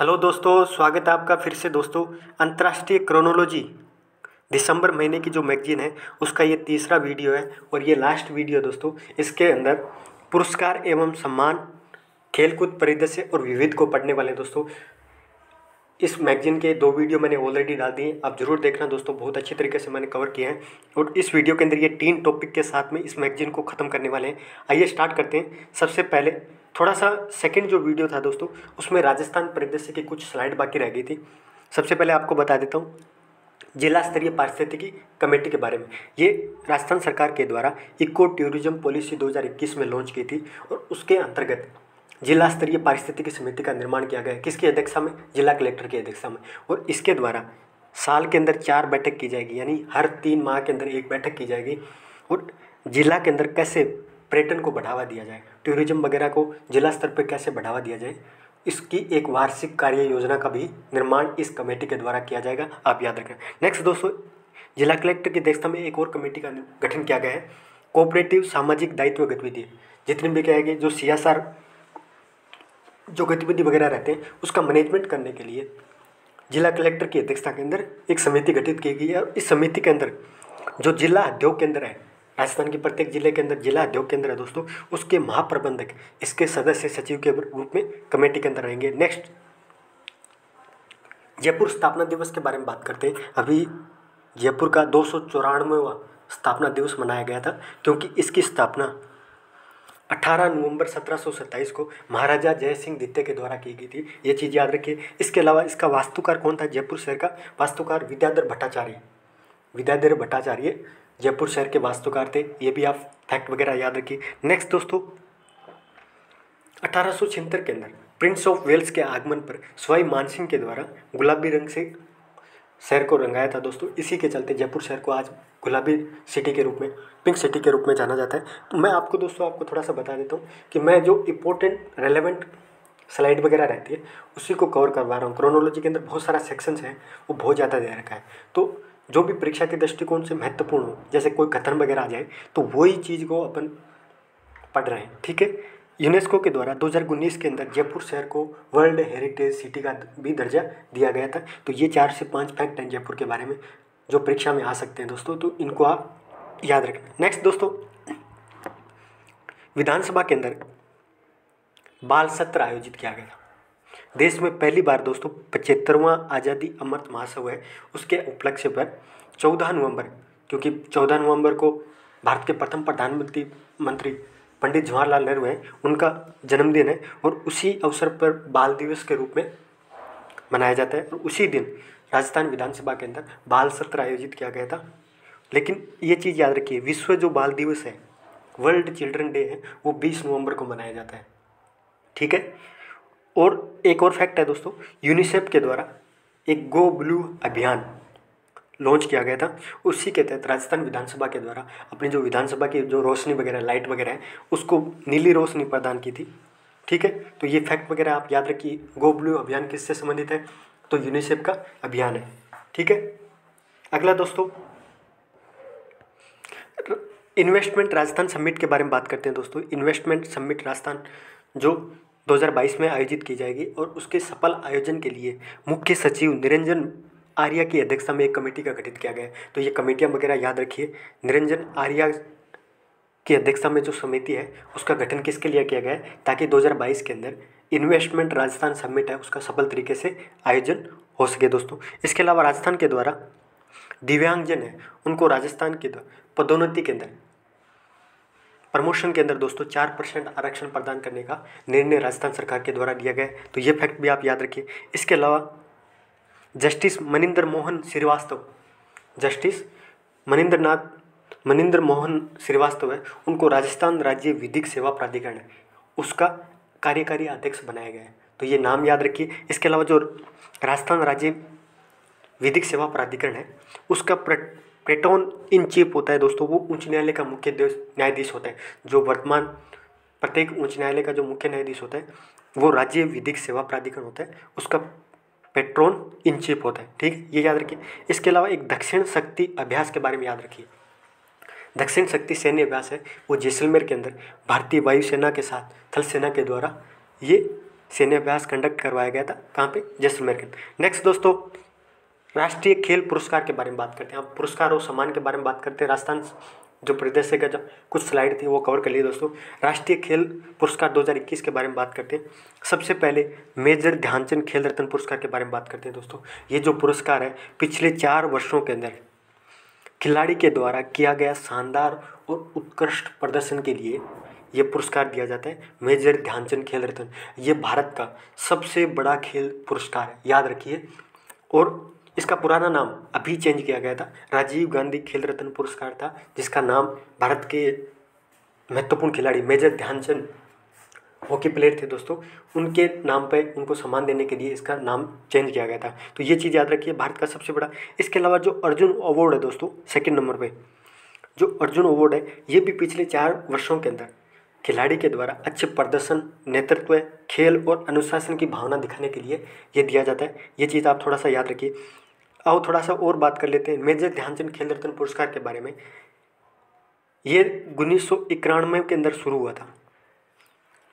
Hello दोस्तों, स्वागत है आपका फिर से दोस्तों। अंतर्राष्ट्रीय क्रोनोलॉजी दिसंबर महीने की जो मैगजीन है उसका ये तीसरा वीडियो है और ये लास्ट वीडियो है दोस्तों। इसके अंदर पुरस्कार एवं सम्मान, खेलकूद परिदृश्य और विविध को पढ़ने वाले हैं दोस्तों। इस मैगजीन के 2 वीडियो मैंने ऑलरेडी डाल दिए, आप जरूर देखना दोस्तों, बहुत अच्छी तरीके से मैंने कवर किए हैं। और इस वीडियो के अंदर ये 3 टॉपिक के साथ में इस मैगजीन को ख़त्म करने वाले हैं। आइए स्टार्ट करते हैं। सबसे पहले थोड़ा सा सेकंड जो वीडियो था दोस्तों, उसमें राजस्थान परिदृश्य की कुछ स्लाइड बाकी रह गई थी। सबसे पहले आपको बता देता हूँ जिला स्तरीय पारिस्थितिकी कमेटी के बारे में। ये राजस्थान सरकार के द्वारा इको टूरिज्म पॉलिसी 2021 में लॉन्च की थी और उसके अंतर्गत जिला स्तरीय पारिस्थितिकी समिति का निर्माण किया गया है। किसकी अध्यक्षता में? जिला कलेक्टर की अध्यक्षता में। और इसके द्वारा साल के अंदर 4 बैठक की जाएगी, यानी हर 3 माह के अंदर 1 बैठक की जाएगी। और जिला के अंदर कैसे पर्यटन को बढ़ावा दिया जाए, टूरिज्म वगैरह को जिला स्तर पर कैसे बढ़ावा दिया जाए, इसकी एक वार्षिक कार्य योजना का भी निर्माण इस कमेटी के द्वारा किया जाएगा, आप याद रखें। नेक्स्ट दोस्तों, जिला कलेक्टर की अध्यक्षता में एक और कमेटी का गठन किया गया है, कोऑपरेटिव सामाजिक दायित्व गतिविधि। जितनी भी कहेंगे जो CSR जो गतिविधि वगैरह रहते हैं उसका मैनेजमेंट करने के लिए जिला कलेक्टर की अध्यक्षता के अंदर एक समिति गठित की गई है। और इस समिति के अंदर जो जिला उद्योग केंद्र है, राजस्थान के प्रत्येक जिले के अंदर जिला उद्योग केंद्र है दोस्तों, उसके महाप्रबंधक इसके सदस्य सचिव के रूप में कमेटी के अंदर रहेंगे। नेक्स्ट, जयपुर स्थापना दिवस के बारे में बात करते हैं। अभी जयपुर का 294वां स्थापना दिवस मनाया गया था, क्योंकि इसकी स्थापना 18 नवंबर 1727 को महाराजा जय सिंह द्वितीय के द्वारा की गई थी। ये चीज़ याद रखिए। इसके अलावा इसका वास्तुकार कौन था? जयपुर शहर का वास्तुकार विद्याधर भट्टाचार्य। विद्याधर भट्टाचार्य जयपुर शहर के वास्तुकार थे। ये भी आप फैक्ट वगैरह याद रखिए। नेक्स्ट दोस्तों, 1876 के अंदर प्रिंस ऑफ वेल्स के आगमन पर सवाई मानसिंह के द्वारा गुलाबी रंग से शहर को रंगाया था दोस्तों। इसी के चलते जयपुर शहर को आज गुलाबी सिटी के रूप में, पिंक सिटी के रूप में जाना जाता है। तो मैं आपको दोस्तों थोड़ा सा बता देता हूँ कि मैं जो इम्पोर्टेंट रेलेवेंट स्लाइड वगैरह रहती है उसी को कवर करवा रहा हूँ। क्रोनोलॉजी के अंदर बहुत सारा सेक्शंस है, वो बहुत ज़्यादा दे रखा है। तो जो भी परीक्षा के दृष्टिकोण से महत्वपूर्ण हो, जैसे कोई कथन वगैरह आ जाए, तो वही चीज़ को अपन पढ़ रहे हैं, ठीक है। यूनेस्को के द्वारा 2019 के अंदर जयपुर शहर को वर्ल्ड हेरिटेज सिटी का भी दर्जा दिया गया था। तो ये 4 से 5 फैक्ट हैं जयपुर के बारे में जो परीक्षा में आ सकते हैं दोस्तों, तो इनको आप याद रखें। नेक्स्ट दोस्तों, विधानसभा के अंदर बाल सत्र आयोजित किया गया। देश में पहली बार दोस्तों 75वां आज़ादी अमृत महोत्सव है, उसके उपलक्ष्य पर 14 नवंबर, क्योंकि 14 नवंबर को भारत के प्रथम प्रधानमंत्री पंडित जवाहरलाल नेहरू हैं, उनका जन्मदिन है और उसी अवसर पर बाल दिवस के रूप में मनाया जाता है। और उसी दिन राजस्थान विधानसभा के अंदर बाल सत्र आयोजित किया गया था। लेकिन ये चीज़ याद रखिए, विश्व जो बाल दिवस है, वर्ल्ड चिल्ड्रन डे है, वो 20 नवंबर को मनाया जाता है, ठीक है। और एक और फैक्ट है दोस्तों, यूनिसेफ के द्वारा एक गो ब्लू अभियान लॉन्च किया गया था। उसी के तहत राजस्थान विधानसभा के द्वारा अपनी जो विधानसभा की जो रोशनी वगैरह, लाइट वगैरह है, उसको नीली रोशनी प्रदान की थी, ठीक है। तो ये फैक्ट वगैरह आप याद रखिए। गो ब्लू अभियान किससे संबंधित है? तो यूनिसेफ का अभियान है, ठीक है। अगला दोस्तों, इन्वेस्टमेंट राजस्थान समिट के बारे में बात करते हैं दोस्तों। इन्वेस्टमेंट समिट राजस्थान जो 2022 में आयोजित की जाएगी और उसके सफल आयोजन के लिए मुख्य सचिव निरंजन आर्या की अध्यक्षता में एक कमेटी का गठित किया गया है। तो ये कमेटियां वगैरह याद रखिए। निरंजन आर्या की अध्यक्षता में जो समिति है उसका गठन किसके लिए किया गया है? ताकि 2022 के अंदर इन्वेस्टमेंट राजस्थान समिट है उसका सफल तरीके से आयोजन हो सके दोस्तों। इसके अलावा राजस्थान के द्वारा दिव्यांगजन है उनको राजस्थान के पदोन्नति के अंदर, प्रमोशन के अंदर दोस्तों 4% आरक्षण प्रदान करने का निर्णय राजस्थान सरकार के द्वारा लिया गया है। तो ये फैक्ट भी आप याद रखिए। इसके अलावा जस्टिस मनिंदर मोहन श्रीवास्तव, जस्टिस मनिंदर मोहन श्रीवास्तव है, उनको राजस्थान राज्य विधिक सेवा प्राधिकरण है उसका कार्यकारी अध्यक्ष बनाया गया है। तो ये नाम याद रखिए। इसके अलावा जो राजस्थान राज्य विधिक सेवा प्राधिकरण है उसका पेट्रोन इन चीफ होता है दोस्तों, वो उच्च न्यायालय का मुख्य न्यायाधीश होता है। जो वर्तमान प्रत्येक उच्च न्यायालय का जो मुख्य न्यायाधीश होता है वो राज्य विधिक सेवा प्राधिकरण होता है, उसका पेट्रोन इन चीफ होता है, ठीक है, ये याद रखिए। इसके अलावा एक दक्षिण शक्ति अभ्यास के बारे में याद रखिए। दक्षिण शक्ति सैन्य अभ्यास है वो जैसलमेर के अंदर भारतीय वायुसेना के साथ थल सेना के द्वारा ये सैन्य अभ्यास कंडक्ट करवाया गया था। कहाँ पे? जैसलमेर के। नेक्स्ट दोस्तों, राष्ट्रीय खेल पुरस्कार के बारे में बात करते हैं। अब पुरस्कार और सम्मान के बारे में बात करते हैं। राजस्थान जो प्रदेश का जो कुछ स्लाइड थी वो कवर कर लिए दोस्तों। राष्ट्रीय खेल पुरस्कार 2021 के बारे में बात करते हैं। सबसे पहले मेजर ध्यानचंद खेल रत्न पुरस्कार के बारे में बात करते हैं दोस्तों। ये जो पुरस्कार है पिछले 4 वर्षों के अंदर खिलाड़ी के द्वारा किया गया शानदार और उत्कृष्ट प्रदर्शन के लिए ये पुरस्कार दिया जाता है, मेजर ध्यानचंद खेल रत्न। ये भारत का सबसे बड़ा खेल पुरस्कार है, याद रखिए। और इसका पुराना नाम अभी चेंज किया गया था, राजीव गांधी खेल रत्न पुरस्कार था, जिसका नाम भारत के महत्वपूर्ण खिलाड़ी मेजर ध्यानचंद हॉकी प्लेयर थे दोस्तों, उनके नाम पे उनको सम्मान देने के लिए इसका नाम चेंज किया गया था। तो ये चीज़ याद रखिए, भारत का सबसे बड़ा। इसके अलावा जो अर्जुन अवार्ड है दोस्तों, सेकंड नंबर पे जो अर्जुन अवार्ड है, ये भी पिछले 4 वर्षों के अंदर खिलाड़ी के द्वारा अच्छे प्रदर्शन, नेतृत्व, खेल और अनुशासन की भावना दिखाने के लिए ये दिया जाता है। ये चीज़ आप थोड़ा सा याद रखिए। आओ थोड़ा सा और बात कर लेते हैं मेजर ध्यानचंद खेल रत्न पुरस्कार के बारे में। ये 1991 के अंदर शुरू हुआ था।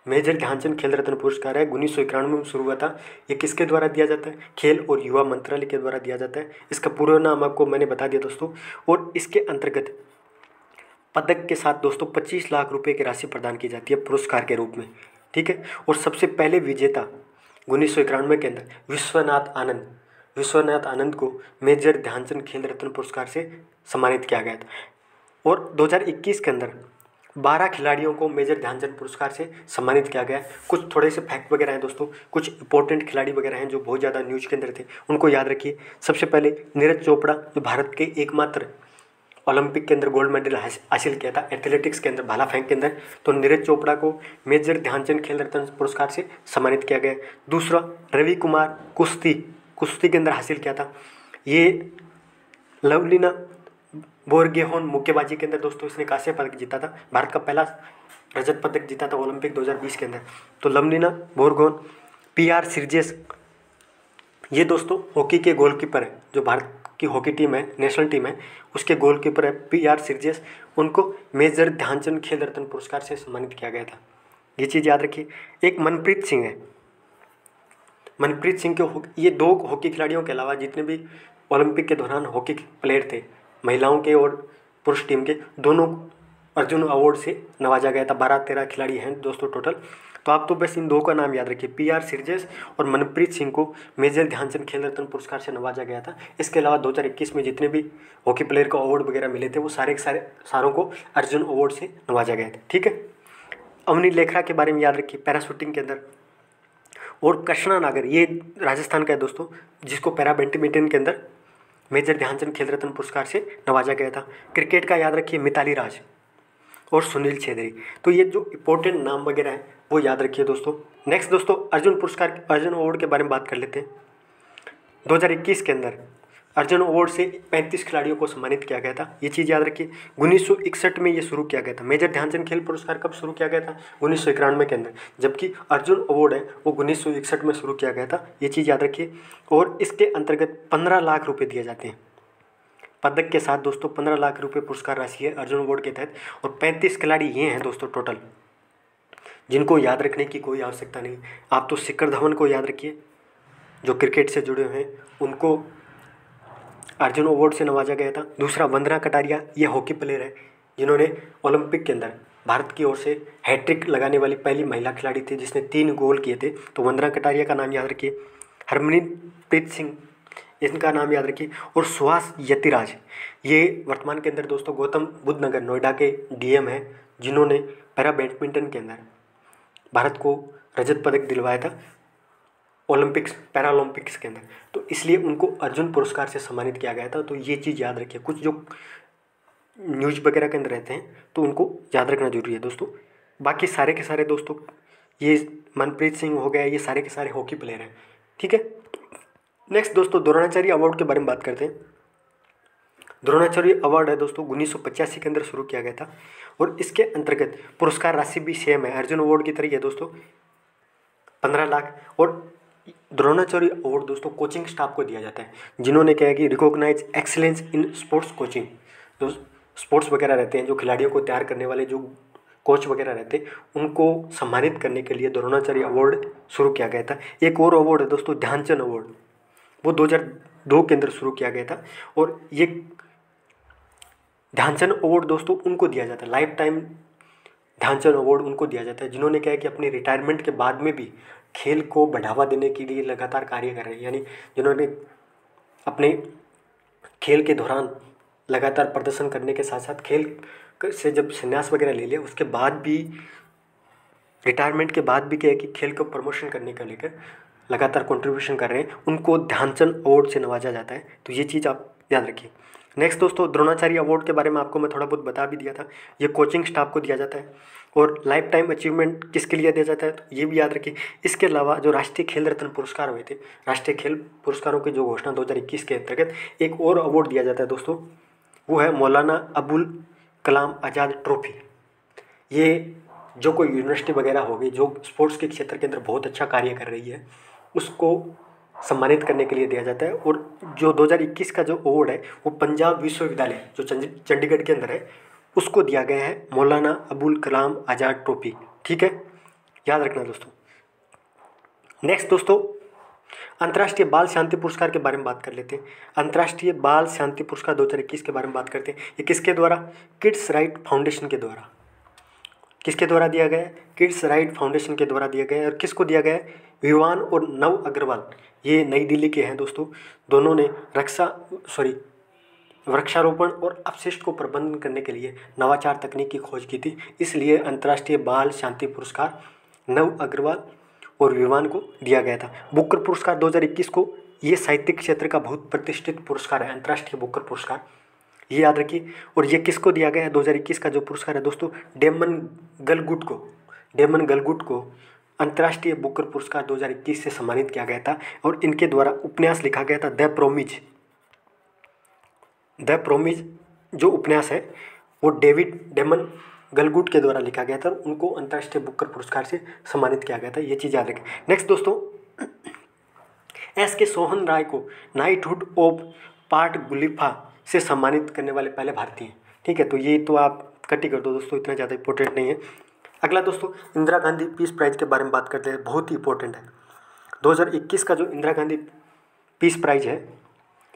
मेजर ध्यानचंद खेल रत्न पुरस्कार है, 1991 में शुरू हुआ था। ये किसके द्वारा दिया जाता है? खेल और युवा मंत्रालय के द्वारा दिया जाता है। इसका पूरा नाम आपको मैंने बता दिया दोस्तों। और इसके अंतर्गत पदक के साथ दोस्तों 25 लाख रुपए की राशि प्रदान की जाती है पुरस्कार के रूप में, ठीक है। और सबसे पहले विजेता 1991 के अंदर विश्वनाथ आनंद को मेजर ध्यानचंद खेल रत्न पुरस्कार से सम्मानित किया गया था। और 2021 के अंदर 12 खिलाड़ियों को मेजर ध्यानचंद पुरस्कार से सम्मानित किया गया है। कुछ थोड़े से फैक्ट वगैरह हैं दोस्तों, कुछ इंपॉर्टेंट खिलाड़ी वगैरह हैं जो बहुत ज़्यादा न्यूज़ के अंदर थे, उनको याद रखिए। सबसे पहले नीरज चोपड़ा, जो भारत के एकमात्र ओलंपिक के अंदर गोल्ड मेडल हासिल किया था एथलेटिक्स के अंदर, भाला फेंक के अंदर, तो नीरज चोपड़ा को मेजर ध्यानचंद खेल रत्न पुरस्कार से सम्मानित किया गया। दूसरा, रवि कुमार कुश्ती के अंदर हासिल किया था। ये लवलीना बोरगोहेन मुक्केबाजी के अंदर दोस्तों इसने कांस्य पदक जीता था, भारत का पहला रजत पदक जीता था ओलंपिक 2020 के अंदर। तो लवलीना बोरगोहेन। PR सिरजेस, ये दोस्तों हॉकी के गोलकीपर है, जो भारत की हॉकी टीम है, नेशनल टीम है, उसके गोलकीपर है PR सिरजेस, उनको मेजर ध्यानचंद खेल रत्न पुरस्कार से सम्मानित किया गया था। ये चीज़ याद रखिए। एक मनप्रीत सिंह है, मनप्रीत सिंह के ये 2 हॉकी खिलाड़ियों के अलावा जितने भी ओलंपिक के दौरान हॉकी प्लेयर थे, महिलाओं के और पुरुष टीम के, दोनों अर्जुन अवार्ड से नवाजा गया था। 12-13 खिलाड़ी हैं दोस्तों टोटल। तो आप तो बस इन 2 का नाम याद रखिए, PR सिरजेस और मनप्रीत सिंह को मेजर ध्यानचंद खेल रत्न पुरस्कार से नवाजा गया था। इसके अलावा 2021 में जितने भी हॉकी प्लेयर को अवार्ड वगैरह मिले थे वो सारों को अर्जुन अवार्ड से नवाजा गया था, ठीक है। अवनी लेखरा के बारे में याद रखिए, पैरा शूटिंग के अंदर। और कृष्णा नागर, ये राजस्थान का है दोस्तों, जिसको पैरा बैडमिंटन के अंदर मेजर ध्यानचंद खेल रत्न पुरस्कार से नवाजा गया था। क्रिकेट का याद रखिए, मिताली राज और सुनील छेत्री। तो ये जो इंपॉर्टेंट नाम वगैरह हैं वो याद रखिए दोस्तों। नेक्स्ट दोस्तों, अर्जुन अवार्ड के बारे में बात कर लेते हैं। 2021 के अंदर अर्जुन अवार्ड से 35 खिलाड़ियों को सम्मानित किया गया था। ये चीज़ याद रखिए। 1961 में ये शुरू किया गया था। मेजर ध्यानचंद खेल पुरस्कार कब शुरू किया गया था? 1991 के अंदर, जबकि अर्जुन अवार्ड है वो 1961 में शुरू किया गया था। ये चीज़ याद रखिए। और इसके अंतर्गत 15 लाख रुपये दिए जाते हैं पदक के साथ दोस्तों। 15 लाख रुपये पुरस्कार राशि है अर्जुन अवार्ड के तहत। और 35 खिलाड़ी ये हैं दोस्तों टोटल, जिनको याद रखने की कोई आवश्यकता नहीं। आप तो शिखर धवन को याद रखिए, जो क्रिकेट से जुड़े हुए हैं, उनको अर्जुन अवार्ड से नवाजा गया था। दूसरा, वंदना कटारिया, ये हॉकी प्लेयर है जिन्होंने ओलंपिक के अंदर भारत की ओर से हैट्रिक लगाने वाली पहली महिला खिलाड़ी थी, जिसने 3 गोल किए थे। तो वंदना कटारिया का नाम याद रखिए। हरमनप्रीत सिंह, इनका नाम याद रखिए। और सुहास यतिराज, ये वर्तमान के अंदर दोस्तों गौतम बुद्ध नगर नोएडा के DM हैं, जिन्होंने पैरा बैडमिंटन के अंदर भारत को रजत पदक दिलवाया था पैरा ओलंपिक्स के अंदर। तो इसलिए उनको अर्जुन पुरस्कार से सम्मानित किया गया था। तो ये चीज़ याद रखिए। कुछ जो न्यूज़ वगैरह के अंदर रहते हैं तो उनको याद रखना जरूरी है दोस्तों। बाकी सारे के सारे दोस्तों, ये मनप्रीत सिंह हो गया, ये सारे के सारे हॉकी प्लेयर हैं, ठीक है। नेक्स्ट दोस्तों, द्रोणाचार्य अवार्ड के बारे में बात करते हैं। द्रोणाचार्य अवार्ड है दोस्तों 1985 के अंदर शुरू किया गया था। और इसके अंतर्गत पुरस्कार राशि भी सेम है, अर्जुन अवार्ड की तरह है दोस्तों, 15 लाख। और द्रोणाचार्य अवार्ड दोस्तों कोचिंग स्टाफ को दिया जाता है, जिन्होंने क्या है कि recognise excellence in sports coaching. जो स्पोर्ट्स वगैरह रहते हैं, जो खिलाड़ियों को तैयार करने वाले जो कोच वगैरह रहते, उनको सम्मानित करने के लिए द्रोणाचार्य अवार्ड शुरू किया गया था। एक और अवार्ड है दोस्तों, ध्यानचंद अवार्ड, वो 2002 के अंदर शुरू किया गया था। और ये ध्यानचंद अवार्ड दोस्तों उनको दिया जाता है, लाइफ टाइम ध्यानचंद अवार्ड उनको दिया जाता है जिन्होंने क्या है कि अपनी रिटायरमेंट के बाद में भी खेल को बढ़ावा देने के लिए लगातार कार्य कर रहे हैं, यानी जिन्होंने अपने खेल के दौरान लगातार प्रदर्शन करने के साथ साथ खेल से जब संन्यास वगैरह ले लिया, उसके बाद भी रिटायरमेंट के बाद भी क्या है कि खेल को प्रमोशन करने को लेकर लगातार कंट्रीब्यूशन कर रहे हैं, उनको ध्यानचंद अवार्ड से नवाजा जाता है। तो ये चीज़ आप याद रखिए। नेक्स्ट दोस्तों, द्रोणाचार्य अवार्ड के बारे में आपको मैं थोड़ा बहुत बता भी दिया था। ये कोचिंग स्टाफ को दिया जाता है। और लाइफ टाइम अचीवमेंट किसके लिए दिया जाता है, तो ये भी याद रखिए। इसके अलावा जो राष्ट्रीय खेल रत्न पुरस्कार हुए थे, राष्ट्रीय खेल पुरस्कारों की जो घोषणा 2021 के अंतर्गत एक और अवार्ड दिया जाता है दोस्तों, वो है मौलाना अबुल कलाम आज़ाद ट्रॉफी। ये जो कोई यूनिवर्सिटी वगैरह होगी जो स्पोर्ट्स के क्षेत्र के अंदर बहुत अच्छा कार्य कर रही है, उसको सम्मानित करने के लिए दिया जाता है। और जो 2021 का जो अवार्ड है वो पंजाब विश्वविद्यालय जो चंडीगढ़ के अंदर है उसको दिया गया है, मौलाना अबुल कलाम आज़ाद ट्रॉफी। ठीक है, याद रखना दोस्तों। नेक्स्ट दोस्तों, अंतर्राष्ट्रीय बाल शांति पुरस्कार के बारे में बात कर लेते हैं। अंतर्राष्ट्रीय बाल शांति पुरस्कार 2021 के बारे में बात करते हैं। ये किसके द्वारा, किड्स राइट फाउंडेशन के द्वारा, किसके द्वारा दिया गया है, किड्स राइट फाउंडेशन के द्वारा दिया गया है। और किसको दिया गया है, विवान और नव अग्रवाल, ये नई दिल्ली के हैं दोस्तों। दोनों ने वृक्षारोपण और अपशिष्ट को प्रबंधन करने के लिए नवाचार तकनीक की खोज की थी, इसलिए अंतर्राष्ट्रीय बाल शांति पुरस्कार नव अग्रवाल और विवान को दिया गया था। बुकर पुरस्कार 2021 को, ये साहित्यिक क्षेत्र का बहुत प्रतिष्ठित पुरस्कार है, अंतर्राष्ट्रीय बुकर पुरस्कार, ये याद रखिए। और ये किसको दिया गया है, 2021 का जो पुरस्कार है दोस्तों, डेमन गलगुट को अंतर्राष्ट्रीय बुकर पुरस्कार 2021 से सम्मानित किया गया था। और इनके द्वारा उपन्यास लिखा गया था द प्रोमिज जो उपन्यास है वो डेमन गलगुट के द्वारा लिखा गया था। उनको अंतर्राष्ट्रीय बुकर पुरस्कार से सम्मानित किया गया था, ये चीज़ याद रखें। नेक्स्ट दोस्तों, एस के सोहन राय को नाइटहुड ऑफ पार्ट गुलिफा से सम्मानित करने वाले पहले भारतीय हैं। ठीक है, तो ये तो आप कट ही कर दो दोस्तों, इतना ज़्यादा इंपॉर्टेंट नहीं है। अगला दोस्तों, इंदिरा गांधी पीस प्राइज़ के बारे में बात करते हैं, बहुत ही इंपॉर्टेंट है। 2021 का जो इंदिरा गांधी पीस प्राइज़ है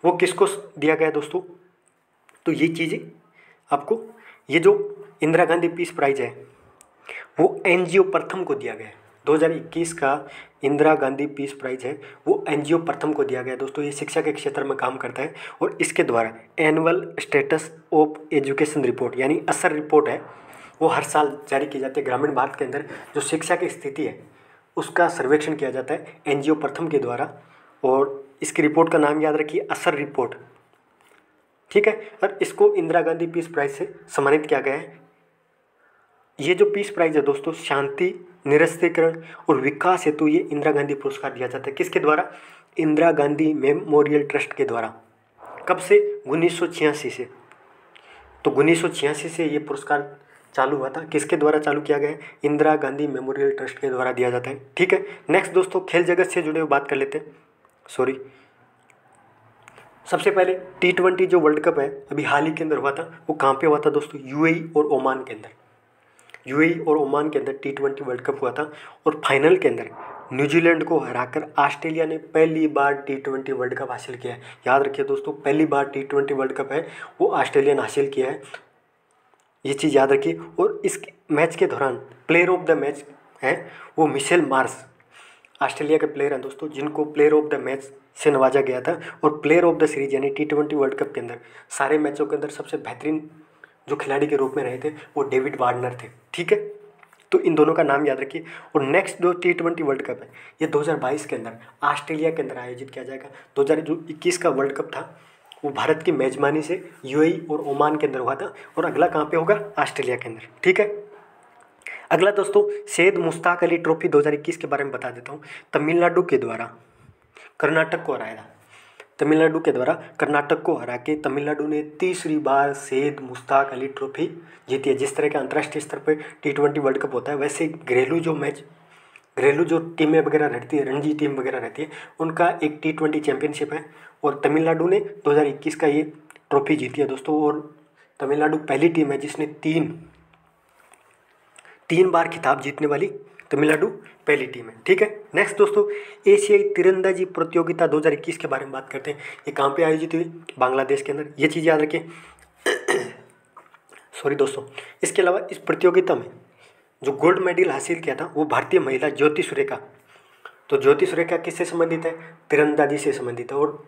वो किसको दिया गया है दोस्तों, तो ये चीज़ आपको, ये जो इंदिरा गांधी पीस प्राइज़ है वो NGO प्रथम को दिया गया है। 2021 का इंदिरा गांधी पीस प्राइज़ है वो NGO प्रथम को दिया गया है दोस्तों। ये शिक्षा के क्षेत्र में काम करता है और इसके द्वारा annual status of education report यानी असर रिपोर्ट है वो हर साल जारी की जाती है। ग्रामीण भारत के अंदर जो शिक्षा की स्थिति है उसका सर्वेक्षण किया जाता है NGO प्रथम के द्वारा, और इसकी रिपोर्ट का नाम याद रखिए, असर रिपोर्ट। ठीक है, और इसको इंदिरा गांधी पीस प्राइज़ से सम्मानित किया गया है। ये जो पीस प्राइज़ है दोस्तों, शांति, निरस्त्रीकरण और विकास हेतु ये इंदिरा गांधी पुरस्कार दिया जाता है। किसके द्वारा, इंदिरा गांधी मेमोरियल ट्रस्ट के द्वारा। कब से, 1986 से। तो 1986 से ये पुरस्कार चालू हुआ था। किसके द्वारा चालू किया गया है, इंदिरा गांधी मेमोरियल ट्रस्ट के द्वारा दिया जाता है। ठीक है, नेक्स्ट दोस्तों, खेल जगत से जुड़े हुए बात कर लेते हैं। सबसे पहले T20 जो वर्ल्ड कप है अभी हाल ही के अंदर हुआ था, वो कहाँ पे हुआ था दोस्तों, UAE और ओमान के अंदर T20 वर्ल्ड कप हुआ था। और फाइनल के अंदर न्यूजीलैंड को हराकर ऑस्ट्रेलिया ने पहली बार T20 वर्ल्ड कप हासिल किया है। याद रखिए दोस्तों, पहली बार T20 वर्ल्ड कप है वो ऑस्ट्रेलिया ने हासिल किया है, ये चीज़ याद रखिए। और इस मैच के दौरान प्लेयर ऑफ द मैच है वो मिशेल मार्श, ऑस्ट्रेलिया के प्लेयर हैं दोस्तों, जिनको प्लेयर ऑफ द मैच से नवाजा गया था। और प्लेयर ऑफ द सीरीज यानी T20 वर्ल्ड कप के अंदर सारे मैचों के अंदर सबसे बेहतरीन जो खिलाड़ी के रूप में रहे थे वो डेविड वार्नर थे। ठीक है, तो इन दोनों का नाम याद रखिए। और नेक्स्ट जो T20 वर्ल्ड कप है ये 2022 के अंदर ऑस्ट्रेलिया के अंदर आयोजित किया जाएगा। 2021 का वर्ल्ड कप था वो भारत की मेजबानी से UAE और ओमान के अंदर हुआ था, और अगला कहाँ पे होगा, ऑस्ट्रेलिया के अंदर। ठीक है, अगला दोस्तों, सैयद मुश्ताक अली ट्रॉफी 2021 के बारे में बता देता हूँ। तमिलनाडु के द्वारा कर्नाटक को हराया था। तमिलनाडु के द्वारा कर्नाटक को हरा के तमिलनाडु ने तीसरी बार सैयद मुश्ताक अली ट्रॉफी जीती है। जिस तरह के अंतर्राष्ट्रीय स्तर पर T20 वर्ल्ड कप होता है, वैसे घरेलू जो टीमें वगैरह रहती है, रणजी टीम वगैरह रहती है, उनका एक T20 चैंपियनशिप है। और तमिलनाडु ने 2021 का ये ट्रॉफी जीती है दोस्तों। और तमिलनाडु पहली टीम है जिसने 3 3 बार खिताब जीतने वाली तमिलनाडु पहली टीम है। ठीक है, नेक्स्ट दोस्तों, एशियाई तीरंदाजी प्रतियोगिता 2021 के बारे में बात करते हैं। ये कहाँ पे आयोजित हुई? बांग्लादेश के अंदर। ये चीज़ याद रखिए। सॉरी दोस्तों, इसके अलावा इस प्रतियोगिता में जो गोल्ड मेडल हासिल किया था वो भारतीय महिला ज्योति सुरेखा। तो ज्योति सुरेखा किससे संबंधित है? तीरंदाजी से संबंधित है। और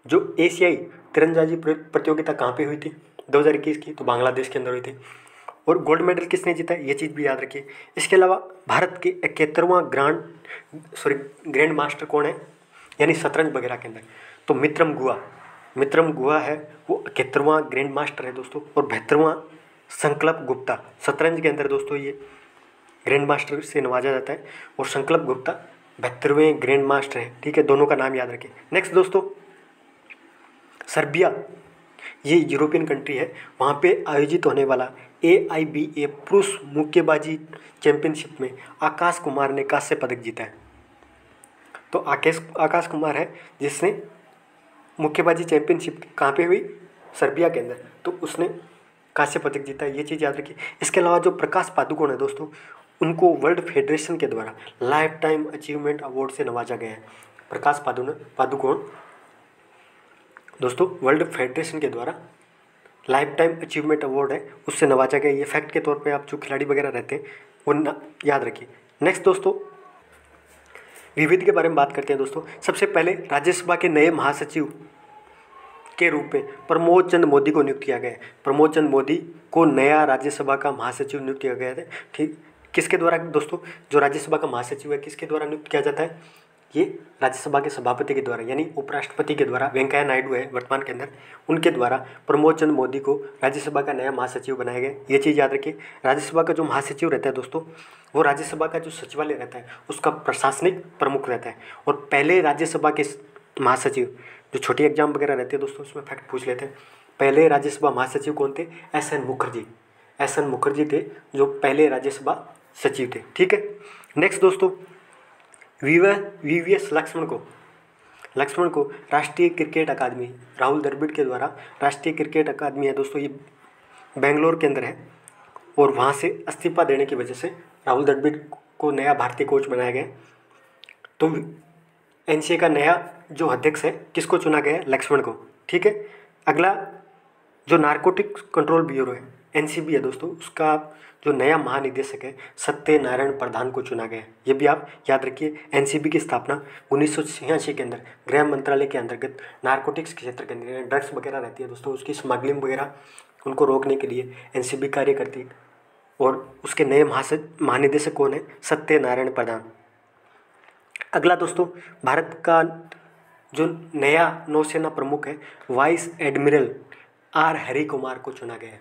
जो एशियाई तीरंदाजी प्रतियोगिता कहाँ पे हुई थी 2021 की? तो बांग्लादेश के अंदर हुई थी। और गोल्ड मेडल किसने जीता? ये चीज़ भी याद रखिए। इसके अलावा भारत के 71वां ग्रैंड मास्टर कौन है, यानी शतरंज वगैरह के अंदर? तो मित्रम गुहा है, वो 71वां ग्रैंड मास्टर है दोस्तों। और 72वां संकल्प गुप्ता, शतरंज के अंदर दोस्तों ये ग्रैंड मास्टर से नवाजा जाता है। और संकल्प गुप्ता 72वें ग्रैंड मास्टर है। ठीक है, दोनों का नाम याद रखें। नेक्स्ट दोस्तों, सर्बिया, ये यूरोपियन कंट्री है, वहाँ पे आयोजित होने वाला AIBA पुरुष मुक्केबाजी चैंपियनशिप में आकाश कुमार ने कांस्य पदक जीता है। तो आकाश कुमार है जिसने मुक्केबाजी चैंपियनशिप कहाँ पे हुई? सर्बिया के अंदर। तो उसने कांस्य पदक जीता है, ये चीज़ याद रखिए। इसके अलावा जो प्रकाश पादुकोण है दोस्तों, उनको वर्ल्ड फेडरेशन के द्वारा लाइफ टाइम अचीवमेंट अवार्ड से नवाजा गया है। प्रकाश पादुकोण दोस्तों वर्ल्ड फेडरेशन के द्वारा लाइफ टाइम अचीवमेंट अवार्ड है, उससे नवाजा गया। ये फैक्ट के तौर पे आप जो खिलाड़ी वगैरह रहते हैं वो याद रखिए। नेक्स्ट दोस्तों, विविध के बारे में बात करते हैं दोस्तों। सबसे पहले राज्यसभा के नए महासचिव के रूप में प्रमोद चंद मोदी को नियुक्त किया गया है। प्रमोद चंद मोदी को नया राज्यसभा का महासचिव नियुक्त किया गया है। ठीक, किसके द्वारा दोस्तों? जो राज्यसभा का महासचिव है किसके द्वारा नियुक्त किया जाता है? ये राज्यसभा के सभापति के द्वारा, यानी उपराष्ट्रपति के द्वारा। वेंकैया नायडू है वर्तमान के अंदर, उनके द्वारा प्रमोद चंद मोदी को राज्यसभा का नया महासचिव बनाया गया। ये चीज़ याद रखिए। राज्यसभा का जो महासचिव रहता है दोस्तों, वो राज्यसभा का जो सचिवालय रहता है उसका प्रशासनिक प्रमुख रहता है। और पहले राज्यसभा के महासचिव, जो छोटी एग्जाम वगैरह रहती है दोस्तों उसमें फैक्ट पूछ लेते हैं। पहले राज्यसभा महासचिव कौन थे? SN मुखर्जी थे जो पहले राज्यसभा सचिव थे। ठीक है, नेक्स्ट दोस्तों, VVS लक्ष्मण को राष्ट्रीय क्रिकेट अकादमी, राहुल द्रविड़ के द्वारा राष्ट्रीय क्रिकेट अकादमी है दोस्तों, ये बेंगलोर के अंदर है। और वहाँ से इस्तीफा देने की वजह से राहुल द्रविड़ को नया भारतीय कोच बनाया गया। तो NCA का नया जो अध्यक्ष है किसको चुना गया है? लक्ष्मण को। ठीक है, अगला जो नारकोटिक्स कंट्रोल ब्यूरो है NCB है दोस्तों, उसका जो नया महानिदेशक है सत्यनारायण प्रधान को चुना गया है। ये भी आप याद रखिए। NCB की स्थापना 1986 के अंदर गृह मंत्रालय के अंतर्गत नारकोटिक्स क्षेत्र के अंदर ड्रग्स वगैरह रहती है दोस्तों, उसकी स्मगलिंग वगैरह उनको रोकने के लिए NCB कार्य करती है। और उसके नए महानिदेशक कौन है? सत्यनारायण प्रधान। अगला दोस्तों, भारत का जो नया नौसेना प्रमुख है vice admiral R Hari Kumar को चुना गया है।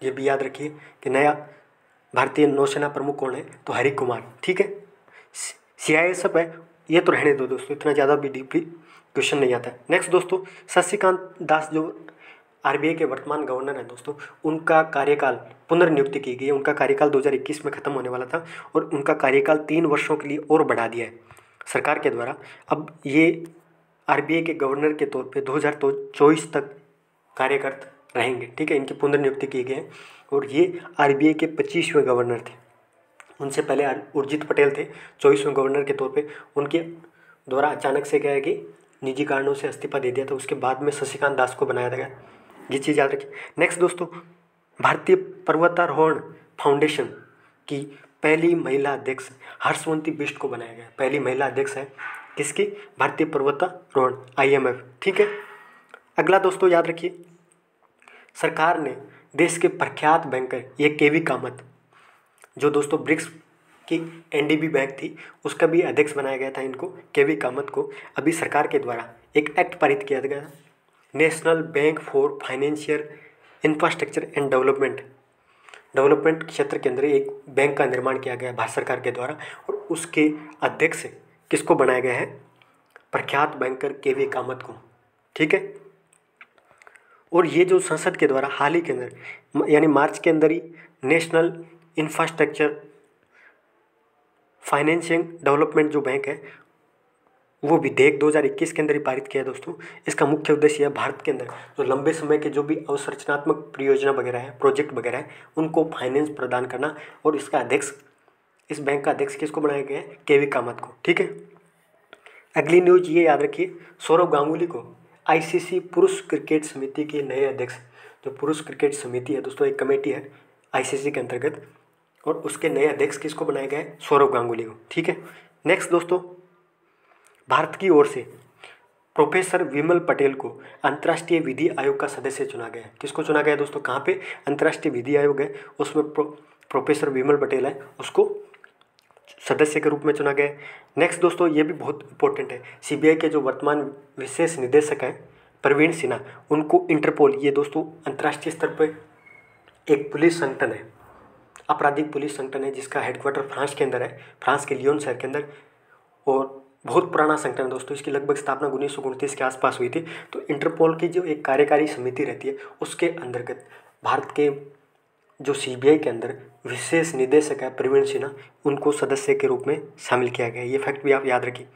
ये भी याद रखिए कि नया भारतीय नौसेना प्रमुख कौन है? तो हरि कुमार। ठीक है, CISF है, ये तो रहने दो दोस्तों, इतना ज़्यादा भी डीपली क्वेश्चन नहीं आता है। नेक्स्ट दोस्तों, शशिकांत दास जो RBI के वर्तमान गवर्नर हैं दोस्तों, उनका कार्यकाल पुनर्नियुक्ति की गई है। उनका कार्यकाल 2021 में ख़त्म होने वाला था और उनका कार्यकाल 3 वर्षों के लिए और बढ़ा दिया है सरकार के द्वारा। अब ये RBI के गवर्नर के तौर पे 2024 तक कार्यरत रहेंगे। ठीक है, इनकी पुनर्नियुक्ति की गई है। और ये RBI के 25वें गवर्नर थे। उनसे पहले उर्जित पटेल थे 24वें गवर्नर के तौर पे। उनके द्वारा अचानक से क्या है कि निजी कारणों से इस्तीफा दे दिया था, उसके बाद में शशिकांत दास को बनाया गया। ये चीज़ याद रखिए। नेक्स्ट दोस्तों, भारतीय पर्वतारोहण फाउंडेशन की पहली महिला अध्यक्ष हर्षवंती बिष्ट को बनाया गया। पहली महिला अध्यक्ष है किसकी? भारतीय पर्वतारोहण IMF। ठीक है, अगला दोस्तों याद रखिए, सरकार ने देश के प्रख्यात बैंकर ये KV कामत, जो दोस्तों ब्रिक्स की NDB बैंक थी उसका भी अध्यक्ष बनाया गया था इनको, KV कामत को। अभी सरकार के द्वारा एक एक्ट पारित किया गया, national bank for financial infrastructure and development क्षेत्र के अंदर एक बैंक का निर्माण किया गया भारत सरकार के द्वारा। और उसके अध्यक्ष किसको बनाया गया है? प्रख्यात बैंकर KV कामत को। ठीक है, और ये जो संसद के द्वारा हाल ही के अंदर यानी मार्च के अंदर ही नेशनल इंफ्रास्ट्रक्चर फाइनेंशिंग डेवलपमेंट जो बैंक है वो विधेयक 2021 के अंदर ही पारित किया है दोस्तों। इसका मुख्य उद्देश्य है भारत के अंदर जो लंबे समय के जो भी अवसंरचनात्मक परियोजना वगैरह है, प्रोजेक्ट वगैरह है, उनको फाइनेंस प्रदान करना। और इसका अध्यक्ष इस बैंक का अध्यक्ष किसको बनाया गया है? केवी कामत को। ठीक है, अगली न्यूज ये याद रखिए, सौरव गांगुली को आईसीसी पुरुष क्रिकेट समिति के नए अध्यक्ष, जो पुरुष क्रिकेट समिति है दोस्तों, एक कमेटी है आईसीसी के अंतर्गत, और उसके नए अध्यक्ष किसको बनाया गया है? सौरव गांगुली को। ठीक है, नेक्स्ट दोस्तों, भारत की ओर से प्रोफेसर विमल पटेल को अंतर्राष्ट्रीय विधि आयोग का सदस्य चुना गया है। किसको चुना गया है दोस्तों? कहाँ पे? अंतर्राष्ट्रीय विधि आयोग है, उसमें प्रोफेसर विमल पटेल है, उसको सदस्य के रूप में चुना गया है। नेक्स्ट दोस्तों, ये भी बहुत इंपॉर्टेंट है, सीबीआई के जो वर्तमान विशेष निदेशक हैं प्रवीण सिन्हा, उनको इंटरपोल, ये दोस्तों अंतर्राष्ट्रीय स्तर पर एक पुलिस संगठन है, आपराधिक पुलिस संगठन है, जिसका हेडक्वार्टर फ्रांस के अंदर है, फ्रांस के लियोन शहर के अंदर, और बहुत पुराना संगठन है दोस्तों। इसकी लगभग स्थापना 1929 के आसपास हुई थी। तो इंटरपोल की जो एक कार्यकारी समिति रहती है, उसके अंतर्गत भारत के जो सीबीआई के अंदर विशेष निदेशक है प्रवीण सिन्हा, उनको सदस्य के रूप में शामिल किया गया है। ये फैक्ट भी आप याद रखिए।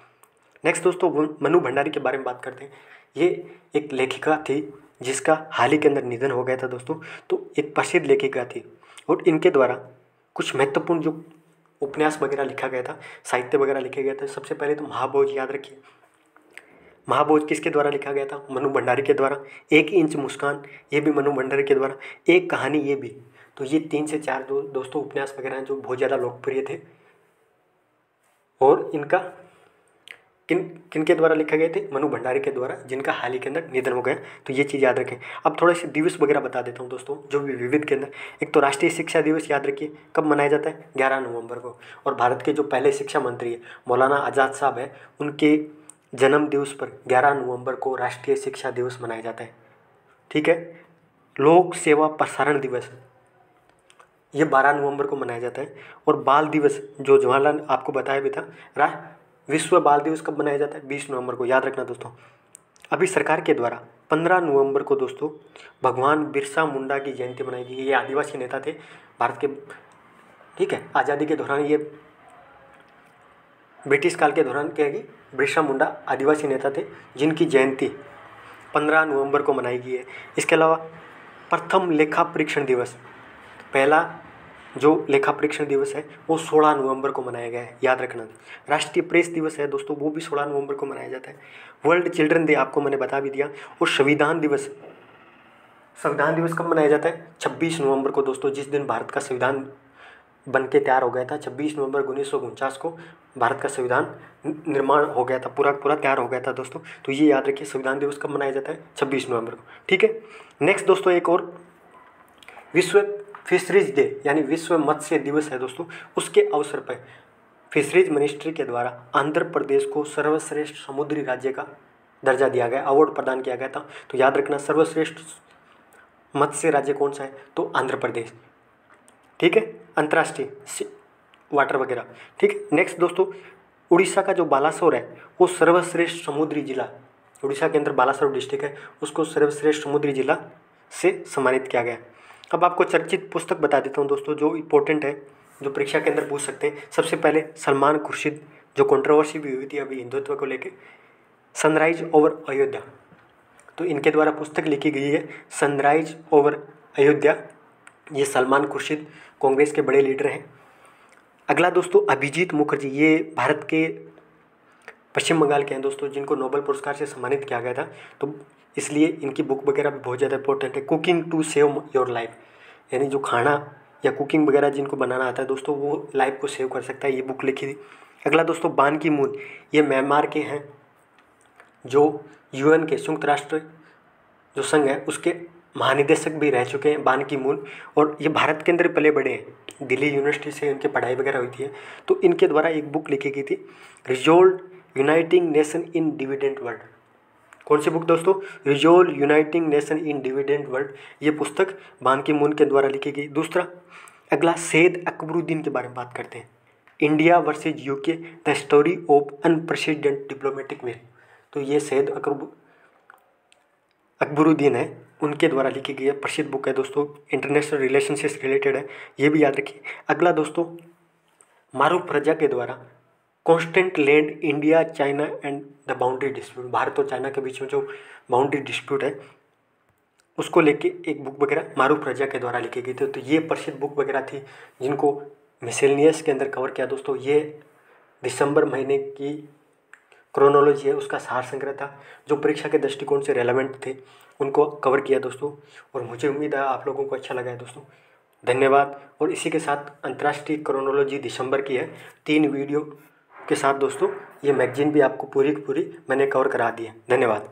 नेक्स्ट दोस्तों, मनु भंडारी के बारे में बात करते हैं। ये एक लेखिका थी जिसका हाल ही के अंदर निधन हो गया था दोस्तों। तो एक प्रसिद्ध लेखिका थी, और इनके द्वारा कुछ महत्वपूर्ण जो उपन्यास वगैरह लिखा गया था, साहित्य वगैरह लिखे गए थे। सबसे पहले तो महाभोज याद रखिए। महाभोज किसके द्वारा लिखा गया था? मनु भंडारी के द्वारा। 1 इंच मुस्कान, ये भी मनु भंडारी के द्वारा। एक कहानी, ये भी। तो ये 3 से 4 दोस्तों उपन्यास वगैरह हैं जो बहुत ज़्यादा लोकप्रिय थे, और इनका किनके द्वारा लिखा गए थे? मनु भंडारी के द्वारा, जिनका हाल ही के अंदर निधन हो गया। तो ये चीज़ याद रखें। अब थोड़े से दिवस वगैरह बता देता हूँ दोस्तों, जो भी विविध के अंदर। एक तो राष्ट्रीय शिक्षा दिवस याद रखिए, कब मनाया जाता है? 11 नवंबर को। और भारत के जो पहले शिक्षा मंत्री है मौलाना आज़ाद साहब है, उनके जन्म दिवस पर 11 नवंबर को राष्ट्रीय शिक्षा दिवस मनाया जाता है। ठीक है, लोक सेवा प्रसारण दिवस, ये 12 नवंबर को मनाया जाता है। और बाल दिवस, जो जवाहरलाल आपको बताया भी था, विश्व बाल दिवस कब मनाया जाता है? 20 नवंबर को, याद रखना दोस्तों। अभी सरकार के द्वारा 15 नवंबर को दोस्तों भगवान बिरसा मुंडा की जयंती मनाई गई। ये आदिवासी नेता थे भारत के। ठीक है, आज़ादी के दौरान, ये ब्रिटिश काल के दौरान क्या है, बिरसा मुंडा आदिवासी नेता थे, जिनकी जयंती 15 नवंबर को मनाई गई है। इसके अलावा प्रथम लेखा परीक्षण दिवस, पहला जो लेखा परीक्षण दिवस है वो 16 नवंबर को मनाया गया है, याद रखना। राष्ट्रीय प्रेस दिवस है दोस्तों, वो भी 16 नवंबर को मनाया जाता है। वर्ल्ड चिल्ड्रन डे आपको मैंने बता भी दिया। और संविधान दिवस कब मनाया जाता है? 26 नवंबर को दोस्तों, जिस दिन भारत का संविधान बन के तैयार हो गया था। 26 नवंबर 1949 को भारत का संविधान निर्माण हो गया था, पूरा तैयार हो गया था दोस्तों। तो ये याद रखिए, संविधान दिवस कब मनाया जाता है? 26 नवंबर को। ठीक है, नेक्स्ट दोस्तों, एक और विश्व फिशरीज डे यानी विश्व मत्स्य दिवस है दोस्तों। उसके अवसर पर फिशरीज मिनिस्ट्री के द्वारा आंध्र प्रदेश को सर्वश्रेष्ठ समुद्री राज्य का दर्जा दिया गया, अवार्ड प्रदान किया गया था। तो याद रखना, सर्वश्रेष्ठ मत्स्य राज्य कौन सा है? तो आंध्र प्रदेश। ठीक है, अंतर्राष्ट्रीय वाटर वगैरह। ठीक है, नेक्स्ट दोस्तों, उड़ीसा का जो बालासोर है वो सर्वश्रेष्ठ समुद्री जिला, उड़ीसा के अंदर बालासोर डिस्ट्रिक्ट है, उसको सर्वश्रेष्ठ समुद्री जिला से सम्मानित किया गया। अब आपको चर्चित पुस्तक बता देता हूँ दोस्तों, जो इम्पोर्टेंट है, जो परीक्षा के अंदर पूछ सकते हैं। सबसे पहले सलमान खुर्शीद, जो कंट्रोवर्सी भी हुई थी अभी हिंदुत्व को लेके, सनराइज ओवर अयोध्या। तो इनके द्वारा पुस्तक लिखी गई है सनराइज ओवर अयोध्या। ये सलमान खुर्शीद कांग्रेस के बड़े लीडर हैं। अगला दोस्तों, अभिजीत मुखर्जी, ये भारत के पश्चिम बंगाल के हैं दोस्तों, जिनको नोबेल पुरस्कार से सम्मानित किया गया था। तो इसलिए इनकी बुक वगैरह भी बहुत ज़्यादा इंपॉर्टेंट है। Cooking to save your life, यानी जो खाना या कुकिंग वगैरह जिनको बनाना आता है दोस्तों, वो लाइफ को सेव कर सकता है, ये बुक लिखी थी। अगला दोस्तों, बान की मून, ये म्यांमार के हैं, जो यूएन के संयुक्त राष्ट्र जो संघ है उसके महानिदेशक भी रह चुके हैं बान की मून। और ये भारत के अंदर पले बड़े हैं, दिल्ली यूनिवर्सिटी से इनकी पढ़ाई वगैरह हुई थी। तो इनके द्वारा एक बुक लिखी गई थी, resolve uniting nation in dividend world. कौन सी बुक दोस्तों? Resolve uniting nation in dividend world. ये पुस्तक बान की मून के द्वारा लिखी गई। दूसरा, अगला सैयद अकबरुद्दीन के बारे में बात करते हैं, India versus UK the story of unprecedented diplomatic way. तो ये सैयद अकबरुद्दीन है, उनके द्वारा लिखी गई है, प्रसिद्ध बुक है दोस्तों, इंटरनेशनल रिलेशन से रिलेटेड है, ये भी याद रखिए। अगला दोस्तों, मारूफ रजा के द्वारा constant land India China and the boundary dispute, Bharat और चाइना के बीच में जो बाउंड्री डिस्प्यूट है उसको लेके एक बुक वगैरह मारूफ रजा के द्वारा लिखी गई थी। तो ये प्रसिद्ध बुक वगैरह थी जिनको मिसेलिनियस के अंदर कवर किया दोस्तों। ये दिसंबर महीने की क्रोनोलॉजी है, उसका सार संग्रह था, जो परीक्षा के दृष्टिकोण से रेलेवेंट थे उनको कवर किया दोस्तों। और मुझे उम्मीद है आप लोगों को अच्छा लगा है दोस्तों। धन्यवाद। और इसी के साथ अंतर्राष्ट्रीय क्रोनोलॉजी दिसंबर की है 3 वीडियो के साथ दोस्तों, ये मैगजीन भी आपको पूरी की पूरी मैंने कवर करा दी है। धन्यवाद।